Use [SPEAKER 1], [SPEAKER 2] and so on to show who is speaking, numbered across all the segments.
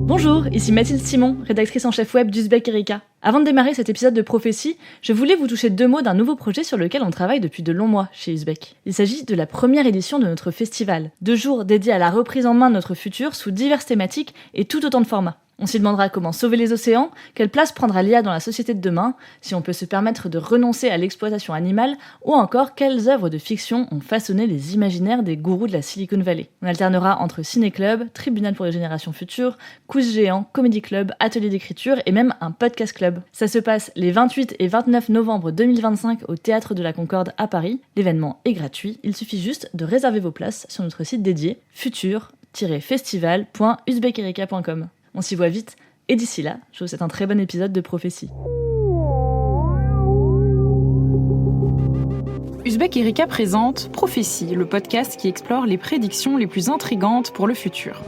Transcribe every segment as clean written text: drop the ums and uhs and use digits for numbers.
[SPEAKER 1] Bonjour, ici Mathilde Simon, rédactrice en chef web d'Uzbek Erika. Avant de démarrer cet épisode de Prophétie, je voulais vous toucher 2 mots d'un nouveau projet sur lequel on travaille depuis de longs mois chez Uzbek. Il s'agit de la première édition de notre festival, 2 jours dédiés à la reprise en main de notre futur sous diverses thématiques et tout autant de formats. On s'y demandera comment sauver les océans, quelle place prendra l'IA dans la société de demain, si on peut se permettre de renoncer à l'exploitation animale, ou encore quelles œuvres de fiction ont façonné les imaginaires des gourous de la Silicon Valley. On alternera entre ciné-club, tribunal pour les générations futures, quiz géant, comédie club, atelier d'écriture et même un podcast club. Ça se passe les 28 et 29 novembre 2025 au Théâtre de la Concorde à Paris. L'événement est gratuit, il suffit juste de réserver vos places sur notre site dédié futur-festival.uzbekerika.com. On s'y voit vite, et d'ici là, je vous souhaite un très bon épisode de Prophétie.
[SPEAKER 2] Uzbek Erika présente Prophétie, le podcast qui explore les prédictions les plus intrigantes pour le futur.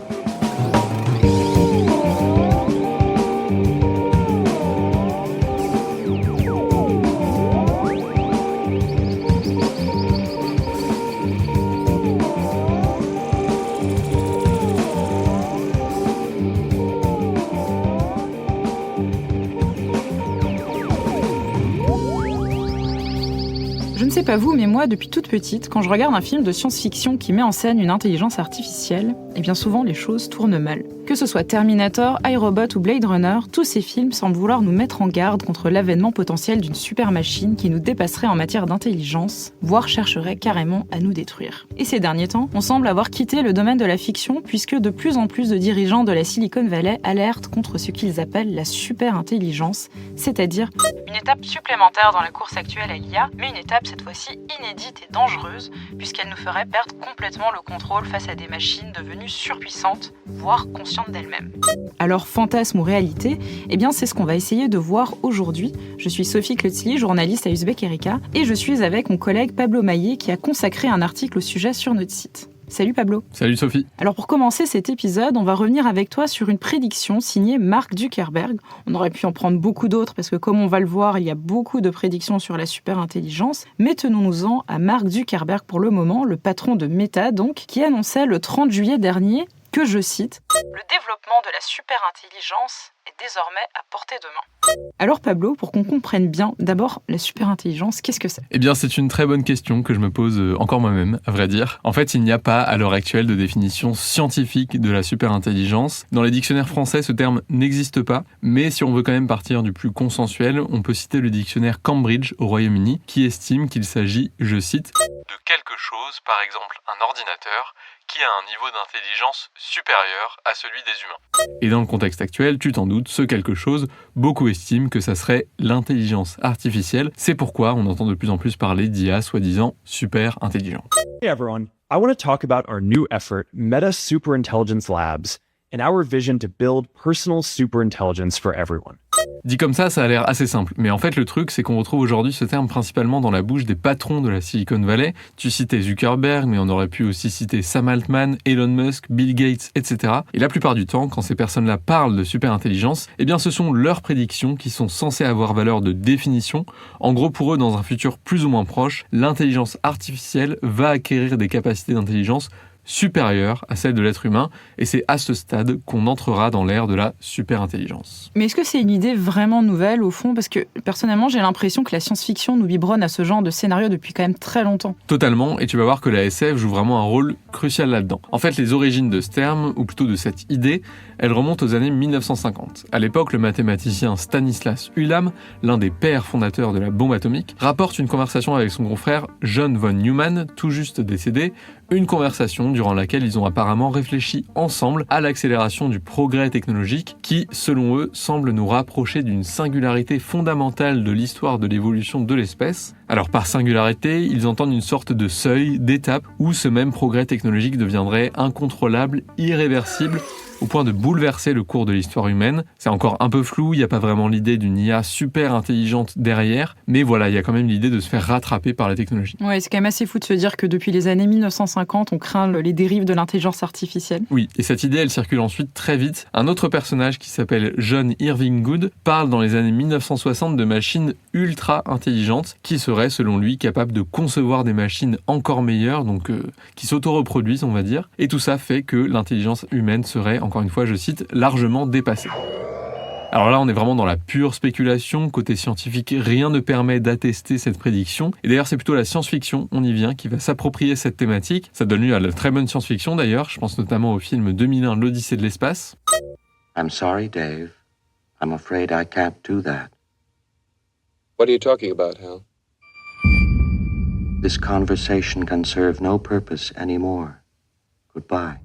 [SPEAKER 2] Je ne sais pas vous, mais moi, depuis toute petite, quand je regarde un film de science-fiction qui met en scène une intelligence artificielle, eh bien souvent les choses tournent mal. Que ce soit Terminator, iRobot ou Blade Runner, tous ces films semblent vouloir nous mettre en garde contre l'avènement potentiel d'une super machine qui nous dépasserait en matière d'intelligence, voire chercherait carrément à nous détruire. Et ces derniers temps, on semble avoir quitté le domaine de la fiction puisque de plus en plus de dirigeants de la Silicon Valley alertent contre ce qu'ils appellent la super intelligence, c'est-à-dire une étape supplémentaire dans la course actuelle à l'IA, mais une étape cette fois-ci inédite et dangereuse puisqu'elle nous ferait perdre complètement le contrôle face à des machines devenues surpuissantes, voire conscientes d'elles-mêmes. Alors, fantasme ou réalité, eh bien c'est ce qu'on va essayer de voir aujourd'hui. Je suis Sophie Klotzli, journaliste à Uzbek Erika, et je suis avec mon collègue Pablo Maillet qui a consacré un article au sujet sur notre site. Salut Pablo.
[SPEAKER 3] Salut Sophie.
[SPEAKER 2] Alors pour commencer cet épisode, on va revenir avec toi sur une prédiction signée Mark Zuckerberg. On aurait pu en prendre beaucoup d'autres parce que comme on va le voir, il y a beaucoup de prédictions sur la super-intelligence. Mais tenons-nous-en à Mark Zuckerberg pour le moment, le patron de Meta donc, qui annonçait le 30 juillet dernier que, je cite, « Le développement de la super-intelligence est désormais à portée de main ». Alors Pablo, pour qu'on comprenne bien, d'abord, la super-intelligence, qu'est-ce que c'est ?
[SPEAKER 3] Eh bien, c'est une très bonne question que je me pose encore moi-même, à vrai dire. En fait, il n'y a pas, à l'heure actuelle, de définition scientifique de la super-intelligence. Dans les dictionnaires français, ce terme n'existe pas, mais si on veut quand même partir du plus consensuel, on peut citer le dictionnaire Cambridge au Royaume-Uni, qui estime qu'il s'agit, je cite, « de quelque chose, par exemple un ordinateur, qui a un niveau d'intelligence supérieur à celui des humains. » Et dans le contexte actuel, tu t'en doutes, ce quelque chose, beaucoup estiment que ça serait l'intelligence artificielle. C'est pourquoi on entend de plus en plus parler d'IA soi-disant super intelligente.
[SPEAKER 4] Hey everyone, I want to talk about our new effort, Meta Superintelligence Labs, and our vision to build personal superintelligence for everyone.
[SPEAKER 3] Dit comme ça a l'air assez simple. Mais en fait, le truc, c'est qu'on retrouve aujourd'hui ce terme principalement dans la bouche des patrons de la Silicon Valley. Tu citais Zuckerberg, mais on aurait pu aussi citer Sam Altman, Elon Musk, Bill Gates, etc. Et la plupart du temps, quand ces personnes-là parlent de super-intelligence, eh bien ce sont leurs prédictions qui sont censées avoir valeur de définition. En gros, pour eux, dans un futur plus ou moins proche, l'intelligence artificielle va acquérir des capacités d'intelligence supérieure à celle de l'être humain, et c'est à ce stade qu'on entrera dans l'ère de la super-intelligence.
[SPEAKER 2] Mais est-ce que c'est une idée vraiment nouvelle au fond ? Parce que personnellement, j'ai l'impression que la science-fiction nous biberonne à ce genre de scénario depuis quand même très longtemps.
[SPEAKER 3] Totalement, et tu vas voir que la SF joue vraiment un rôle crucial là-dedans. En fait, les origines de ce terme, ou plutôt de cette idée, elles remontent aux années 1950. À l'époque, le mathématicien Stanislas Ulam, l'un des pères fondateurs de la bombe atomique, rapporte une conversation avec son confrère John von Neumann, tout juste décédé, une conversation durant laquelle ils ont apparemment réfléchi ensemble à l'accélération du progrès technologique qui, selon eux, semble nous rapprocher d'une singularité fondamentale de l'histoire de l'évolution de l'espèce. Alors par singularité, ils entendent une sorte de seuil, d'étape, où ce même progrès technologique deviendrait incontrôlable, irréversible, au point de bouleverser le cours de l'histoire humaine. C'est encore un peu flou, il n'y a pas vraiment l'idée d'une IA super intelligente derrière, mais voilà, il y a quand même l'idée de se faire rattraper par la technologie.
[SPEAKER 2] Ouais, c'est quand même assez fou de se dire que depuis les années 1950, on craint les dérives de l'intelligence artificielle.
[SPEAKER 3] Oui, et cette idée, elle circule ensuite très vite. Un autre personnage qui s'appelle John Irving Good parle dans les années 1960 de machines ultra intelligentes qui seraient, selon lui, capables de concevoir des machines encore meilleures, donc qui s'auto-reproduisent, on va dire. Et tout ça fait que l'intelligence humaine serait encore une fois, je cite, largement dépassé. Alors là, on est vraiment dans la pure spéculation. Côté scientifique, rien ne permet d'attester cette prédiction. Et d'ailleurs, c'est plutôt la science-fiction, on y vient, qui va s'approprier cette thématique. Ça donne lieu à la très bonne science-fiction d'ailleurs. Je pense notamment au film 2001, l'Odyssée de l'espace.
[SPEAKER 5] I'm sorry, Dave. I'm afraid I can't do that.
[SPEAKER 6] What are you talking about, Hal?
[SPEAKER 5] This conversation can serve no purpose anymore. Goodbye.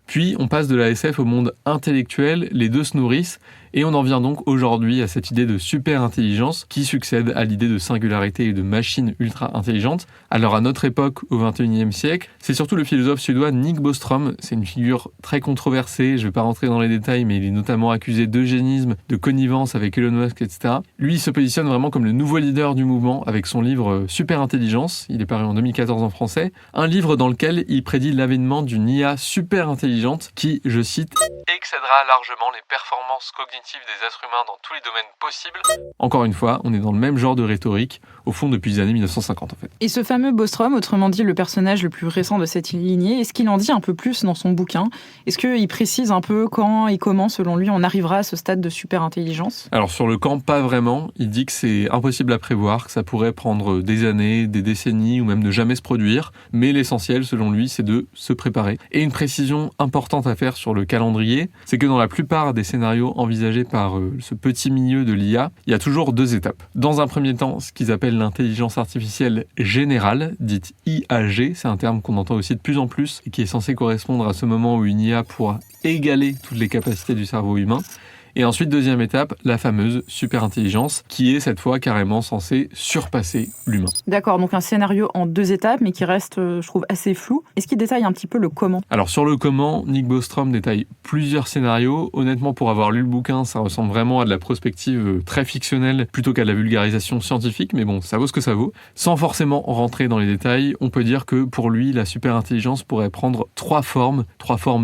[SPEAKER 3] Puis, on passe de la SF au monde intellectuel, les deux se nourrissent, et on en vient donc aujourd'hui à cette idée de super-intelligence qui succède à l'idée de singularité et de machine ultra-intelligente. Alors à notre époque, au XXIe siècle, c'est surtout le philosophe suédois Nick Bostrom. C'est une figure très controversée, je ne vais pas rentrer dans les détails, mais il est notamment accusé d'eugénisme, de connivence avec Elon Musk, etc. Lui, il se positionne vraiment comme le nouveau leader du mouvement avec son livre Super-intelligence. Il est paru en 2014 en français. Un livre dans lequel il prédit l'avènement d'une IA super-intelligente qui, je cite, excédera largement les performances cognitives des êtres humains dans tous les domaines possibles. Encore une fois, on est dans le même genre de rhétorique, au fond depuis les années 1950 en fait.
[SPEAKER 2] Et ce fameux Bostrom, autrement dit le personnage le plus récent de cette lignée, est-ce qu'il en dit un peu plus dans son bouquin ? Est-ce qu'il précise un peu quand et comment, selon lui, on arrivera à ce stade de super-intelligence ?
[SPEAKER 3] Alors sur le camp, pas vraiment. Il dit que c'est impossible à prévoir, que ça pourrait prendre des années, des décennies ou même ne jamais se produire. Mais l'essentiel, selon lui, c'est de se préparer. Et une précision importante à faire sur le calendrier, c'est que dans la plupart des scénarios envisagés par ce petit milieu de l'IA, il y a toujours deux étapes. Dans un premier temps, ce qu'ils appellent l'intelligence artificielle générale, dite IAG, c'est un terme qu'on entend aussi de plus en plus et qui est censé correspondre à ce moment où une IA pourra égaler toutes les capacités du cerveau humain. Et ensuite, deuxième étape, la fameuse super-intelligence, qui est cette fois carrément censée surpasser l'humain.
[SPEAKER 2] D'accord, donc un scénario en deux étapes, mais qui reste, je trouve, assez flou. Est-ce qu'il détaille un petit peu le comment ?
[SPEAKER 3] Alors sur le comment, Nick Bostrom détaille plusieurs scénarios. Honnêtement, pour avoir lu le bouquin, ça ressemble vraiment à de la prospective très fictionnelle, plutôt qu'à de la vulgarisation scientifique, mais bon, ça vaut ce que ça vaut. Sans forcément rentrer dans les détails, on peut dire que pour lui, la super-intelligence pourrait prendre trois formes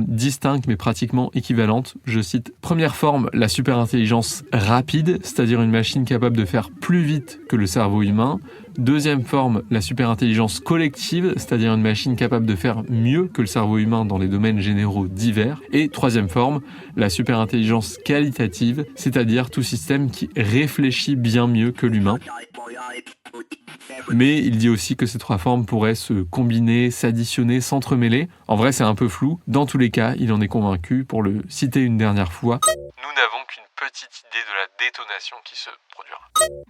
[SPEAKER 3] distinctes, mais pratiquement équivalentes. Je cite, première forme, la super-intelligence rapide, c'est-à-dire une machine capable de faire plus vite que le cerveau humain. Deuxième forme, la super-intelligence collective, c'est-à-dire une machine capable de faire mieux que le cerveau humain dans les domaines généraux divers. Et troisième forme, la super-intelligence qualitative, c'est-à-dire tout système qui réfléchit bien mieux que l'humain. Mais il dit aussi que ces trois formes pourraient se combiner, s'additionner, s'entremêler. En vrai, c'est un peu flou. Dans tous les cas, il en est convaincu. Pour le citer une dernière fois, nous n'avons qu'une petite idée de la détonation qui se produira.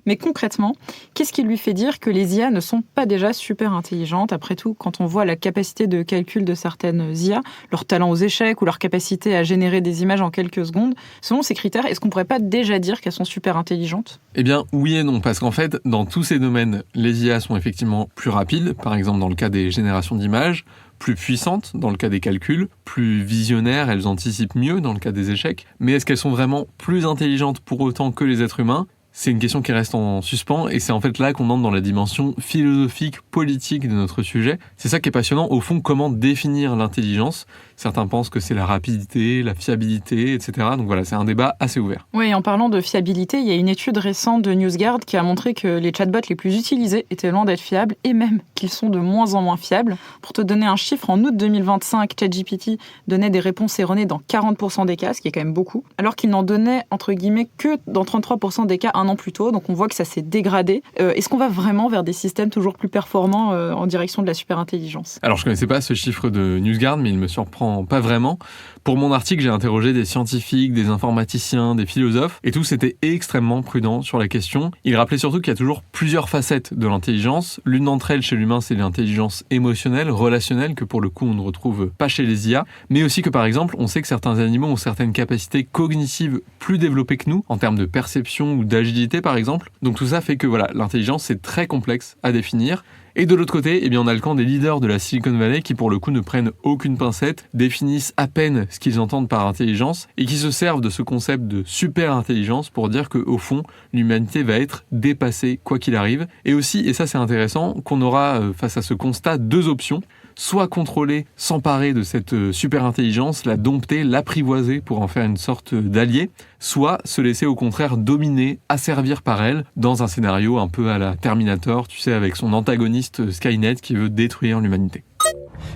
[SPEAKER 2] Mais concrètement, qu'est-ce qui lui fait dire que les IA ne sont pas déjà super intelligentes ? Après tout, quand on voit la capacité de calcul de certaines IA, leur talent aux échecs ou leur capacité à générer des images en quelques secondes, selon ces critères, est-ce qu'on pourrait pas déjà dire qu'elles sont super intelligentes ?
[SPEAKER 3] Eh bien, oui et non, parce qu'en fait, dans tous ces domaines, les IA sont effectivement plus rapides, par exemple dans le cas des générations d'images, plus puissantes dans le cas des calculs, plus visionnaires, elles anticipent mieux dans le cas des échecs. Mais est-ce qu'elles sont vraiment plus intelligentes pour autant que les êtres humains ? C'est une question qui reste en suspens et c'est en fait là qu'on entre dans la dimension philosophique, politique de notre sujet. C'est ça qui est passionnant. Au fond, comment définir l'intelligence ? Certains pensent que c'est la rapidité, la fiabilité, etc. Donc voilà, c'est un débat assez ouvert.
[SPEAKER 2] Oui, en parlant de fiabilité, il y a une étude récente de NewsGuard qui a montré que les chatbots les plus utilisés étaient loin d'être fiables et même qu'ils sont de moins en moins fiables. Pour te donner un chiffre, en août 2025, ChatGPT donnait des réponses erronées dans 40% des cas, ce qui est quand même beaucoup, alors qu'il n'en donnait, entre guillemets, que dans 33% des cas un an plus tôt. Donc on voit que ça s'est dégradé. Est-ce qu'on va vraiment vers des systèmes toujours plus performants en direction de la super-intelligence ?
[SPEAKER 3] Alors je connaissais pas ce chiffre de NewsGuard, mais il me surprend pas vraiment. Pour mon article, j'ai interrogé des scientifiques, des informaticiens, des philosophes, et tous étaient extrêmement prudents sur la question. Ils rappelaient surtout qu'il y a toujours plusieurs facettes de l'intelligence. L'une d'entre elles, chez l'humain, c'est l'intelligence émotionnelle, relationnelle, que pour le coup, on ne retrouve pas chez les IA, mais aussi que, par exemple, on sait que certains animaux ont certaines capacités cognitives plus développées que nous, en termes de perception ou d'agilité, par exemple. Donc tout ça fait que, voilà, l'intelligence, c'est très complexe à définir. Et de l'autre côté, eh bien, on a le camp des leaders de la Silicon Valley qui, pour le coup, ne prennent aucune pincette, définissent à peine ce qu'ils entendent par intelligence et qui se servent de ce concept de super-intelligence pour dire qu'au fond, l'humanité va être dépassée quoi qu'il arrive. Et aussi, et ça c'est intéressant, qu'on aura face à ce constat deux options. Soit contrôler, s'emparer de cette super-intelligence, la dompter, l'apprivoiser pour en faire une sorte d'allié, soit se laisser au contraire dominer, asservir par elle, dans un scénario un peu à la Terminator, tu sais, avec son antagoniste Skynet qui veut détruire l'humanité.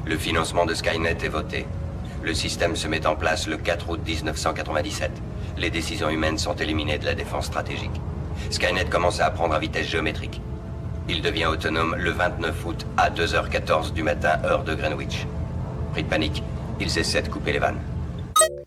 [SPEAKER 7] Le financement de Skynet est voté. Le système se met en place le 4 août 1997. Les décisions humaines sont éliminées de la défense stratégique. Skynet commence à apprendre à vitesse géométrique. Il devient autonome le 29 août à 2h14 du matin, heure de Greenwich. Pris de panique, ils essaient de couper les vannes.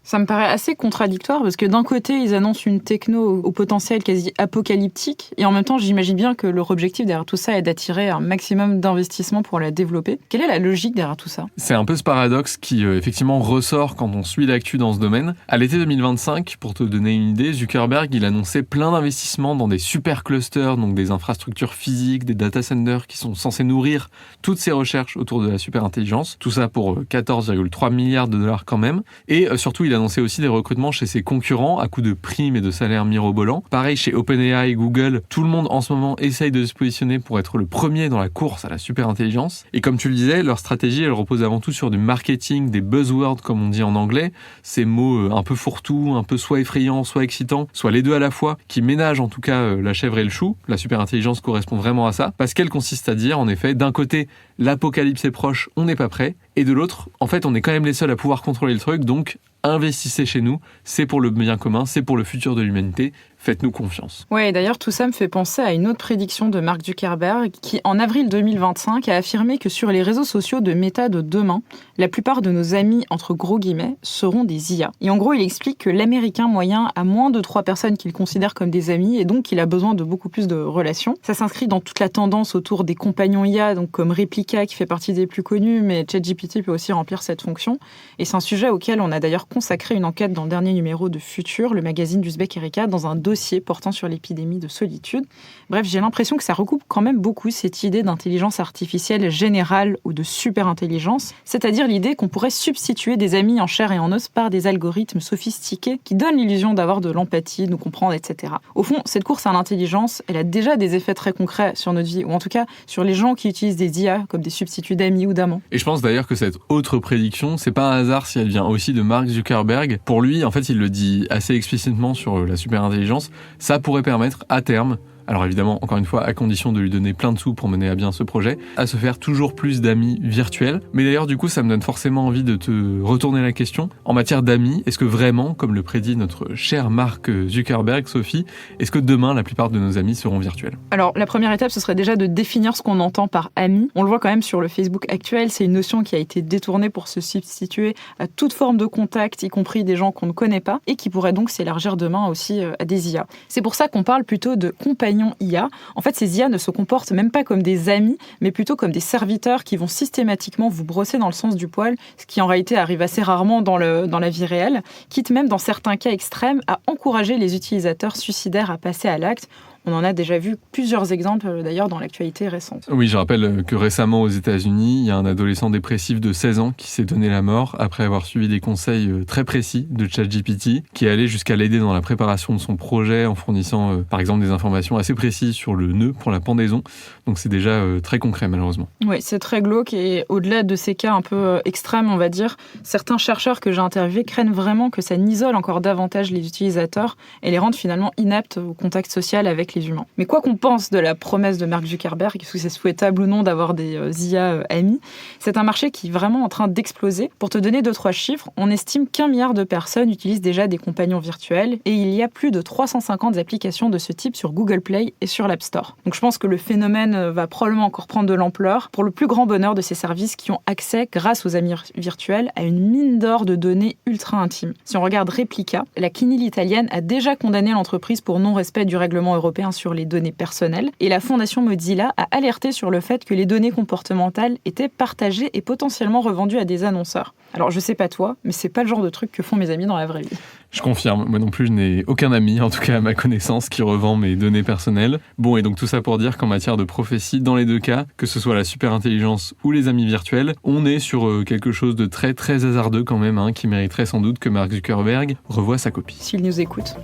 [SPEAKER 2] Ça me paraît assez contradictoire parce que d'un côté, ils annoncent une techno au potentiel quasi apocalyptique et en même temps, j'imagine bien que leur objectif derrière tout ça est d'attirer un maximum d'investissement pour la développer. Quelle est la logique derrière tout ça ?
[SPEAKER 3] C'est un peu ce paradoxe qui effectivement ressort quand on suit l'actu dans ce domaine. À l'été 2025, pour te donner une idée, Zuckerberg il annonçait plein d'investissements dans des super clusters, donc des infrastructures physiques, des data centers qui sont censés nourrir toutes ces recherches autour de la superintelligence. Tout ça pour 14,3 milliards de dollars quand même. Et surtout, il annonçait aussi des recrutements chez ses concurrents à coup de primes et de salaires mirobolants. Pareil chez OpenAI, Google, tout le monde en ce moment essaye de se positionner pour être le premier dans la course à la superintelligence. Et comme tu le disais, leur stratégie, elle repose avant tout sur du marketing, des buzzwords comme on dit en anglais, ces mots un peu fourre-tout, un peu soit effrayants, soit excitants, soit les deux à la fois, qui ménagent en tout cas la chèvre et le chou. La superintelligence correspond vraiment à ça, parce qu'elle consiste à dire, en effet, d'un côté, l'apocalypse est proche, on n'est pas prêt, et de l'autre, en fait, on est quand même les seuls à pouvoir contrôler le truc, donc investissez chez nous, c'est pour le bien commun, c'est pour le futur de l'humanité, faites-nous confiance.
[SPEAKER 2] Ouais, d'ailleurs, tout ça me fait penser à une autre prédiction de Mark Zuckerberg qui, en avril 2025, a affirmé que sur les réseaux sociaux de Meta de demain, la plupart de nos amis, entre gros guillemets, seront des IA. Et en gros, il explique que l'Américain moyen a moins de 3 personnes qu'il considère comme des amis et donc qu'il a besoin de beaucoup plus de relations. Ça s'inscrit dans toute la tendance autour des compagnons IA, donc comme Replica qui fait partie des plus connus, mais ChatGPT peut aussi remplir cette fonction. Et c'est un sujet auquel on a d'ailleurs consacré une enquête dans le dernier numéro de Futur, le magazine d'Uzbek Erika, dans un dossier portant sur l'épidémie de solitude. Bref, j'ai l'impression que ça recoupe quand même beaucoup cette idée d'intelligence artificielle générale ou de super-intelligence, c'est-à-dire l'idée qu'on pourrait substituer des amis en chair et en os par des algorithmes sophistiqués qui donnent l'illusion d'avoir de l'empathie, de nous comprendre, etc. Au fond, cette course à l'intelligence, elle a déjà des effets très concrets sur notre vie, ou en tout cas sur les gens qui utilisent des IA comme des substituts d'amis ou d'amants.
[SPEAKER 3] Et je pense d'ailleurs que cette autre prédiction, c'est pas un hasard si elle vient aussi de Mark Zuckerberg. Pour lui, en fait, il le dit assez explicitement sur la superintelligence, ça pourrait permettre à terme, alors évidemment, encore une fois, à condition de lui donner plein de sous pour mener à bien ce projet, à se faire toujours plus d'amis virtuels. Mais d'ailleurs, du coup, ça me donne forcément envie de te retourner la question. En matière d'amis, est-ce que vraiment, comme le prédit notre cher Mark Zuckerberg, Sophie, est-ce que demain, la plupart de nos amis seront virtuels ?
[SPEAKER 2] Alors, la première étape, ce serait déjà de définir ce qu'on entend par ami. On le voit quand même sur le Facebook actuel, c'est une notion qui a été détournée pour se substituer à toute forme de contact, y compris des gens qu'on ne connaît pas, et qui pourrait donc s'élargir demain aussi à des IA. C'est pour ça qu'on parle plutôt de compagnons IA. En fait, ces IA ne se comportent même pas comme des amis, mais plutôt comme des serviteurs qui vont systématiquement vous brosser dans le sens du poil, ce qui en réalité arrive assez rarement dans la vie réelle, quitte même dans certains cas extrêmes à encourager les utilisateurs suicidaires à passer à l'acte. On en a déjà vu plusieurs exemples d'ailleurs dans l'actualité récente.
[SPEAKER 3] Oui, je rappelle que récemment aux États-Unis, il y a un adolescent dépressif de 16 ans qui s'est donné la mort après avoir suivi des conseils très précis de ChatGPT, qui est allé jusqu'à l'aider dans la préparation de son projet en fournissant par exemple des informations assez précises sur le nœud pour la pendaison. Donc c'est déjà très concret malheureusement.
[SPEAKER 2] Oui, c'est très glauque et au-delà de ces cas un peu extrêmes, on va dire, certains chercheurs que j'ai interviewés craignent vraiment que ça n'isole encore davantage les utilisateurs et les rende finalement inaptes au contact social avec les humains. Mais quoi qu'on pense de la promesse de Mark Zuckerberg, est-ce que c'est souhaitable ou non d'avoir des IA amis, c'est un marché qui est vraiment en train d'exploser. Pour te donner 2-3 chiffres, on estime qu'1 milliard de personnes utilisent déjà des compagnons virtuels et il y a plus de 350 applications de ce type sur Google Play et sur l'App Store. Donc je pense que le phénomène va probablement encore prendre de l'ampleur pour le plus grand bonheur de ces services qui ont accès, grâce aux amis virtuels, à une mine d'or de données ultra intimes. Si on regarde Replica, la CNIL italienne a déjà condamné l'entreprise pour non-respect du règlement européen sur les données personnelles et la fondation Mozilla a alerté sur le fait que les données comportementales étaient partagées et potentiellement revendues à des annonceurs. Alors je sais pas toi, mais c'est pas le genre de truc que font mes amis dans la vraie vie.
[SPEAKER 3] Je confirme, moi non plus je n'ai aucun ami, en tout cas à ma connaissance, qui revend mes données personnelles. Bon, et donc tout ça pour dire qu'en matière de prophétie, dans les deux cas, que ce soit la superintelligence ou les amis virtuels, on est sur quelque chose de très très hasardeux quand même, qui mériterait sans doute que Mark Zuckerberg revoie sa copie.
[SPEAKER 2] S'il nous écoute.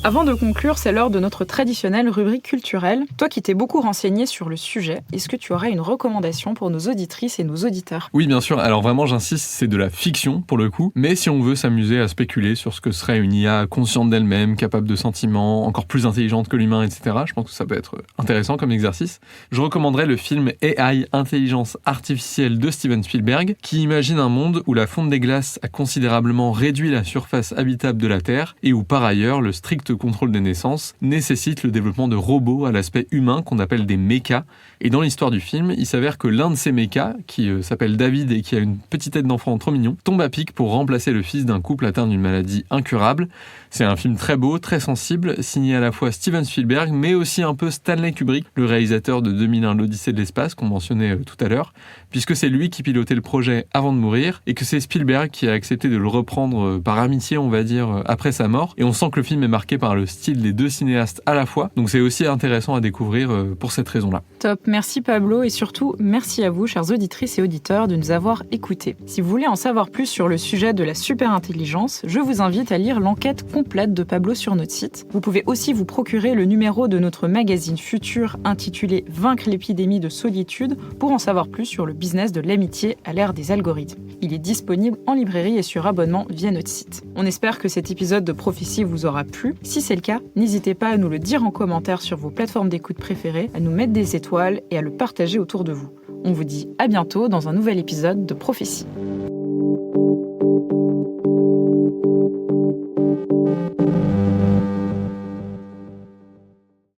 [SPEAKER 2] Avant de conclure, c'est l'heure de notre traditionnelle rubrique culturelle. Toi qui t'es beaucoup renseigné sur le sujet, est-ce que tu aurais une recommandation pour nos auditrices et nos auditeurs ?
[SPEAKER 3] Oui, bien sûr. Alors vraiment, j'insiste, c'est de la fiction pour le coup. Mais si on veut s'amuser à spéculer sur ce que serait une IA consciente d'elle-même, capable de sentiments, encore plus intelligente que l'humain, etc., je pense que ça peut être intéressant comme exercice. Je recommanderais le film AI, Intelligence Artificielle de Steven Spielberg, qui imagine un monde où la fonte des glaces a considérablement réduit la surface habitable de la Terre et où par ailleurs le strict contrôle des naissances nécessite le développement de robots à l'aspect humain qu'on appelle des mechas. Et dans l'histoire du film, il s'avère que l'un de ces mechas, qui s'appelle David et qui a une petite tête d'enfant trop mignon, tombe à pic pour remplacer le fils d'un couple atteint d'une maladie incurable. C'est un film très beau, très sensible, signé à la fois Steven Spielberg, mais aussi un peu Stanley Kubrick, le réalisateur de 2001 l'Odyssée de l'espace qu'on mentionnait tout à l'heure, puisque c'est lui qui pilotait le projet avant de mourir et que c'est Spielberg qui a accepté de le reprendre par amitié, on va dire, après sa mort. Et on sent que le film est marqué par le style des deux cinéastes à la fois, donc c'est aussi intéressant à découvrir pour cette raison-là.
[SPEAKER 2] Top, merci Pablo et surtout merci à vous, chères auditrices et auditeurs, de nous avoir écoutés. Si vous voulez en savoir plus sur le sujet de la superintelligence, je vous invite à lire l'enquête complète de Pablo sur notre site. Vous pouvez aussi vous procurer le numéro de notre magazine Futur intitulé « Vaincre l'épidémie de solitude » pour en savoir plus sur le business de l'amitié à l'ère des algorithmes. Il est disponible en librairie et sur abonnement via notre site. On espère que cet épisode de Prophétie vous aura plu. Si c'est le cas, n'hésitez pas à nous le dire en commentaire sur vos plateformes d'écoute préférées, à nous mettre des étoiles et à le partager autour de vous. On vous dit à bientôt dans un nouvel épisode de Prophétie.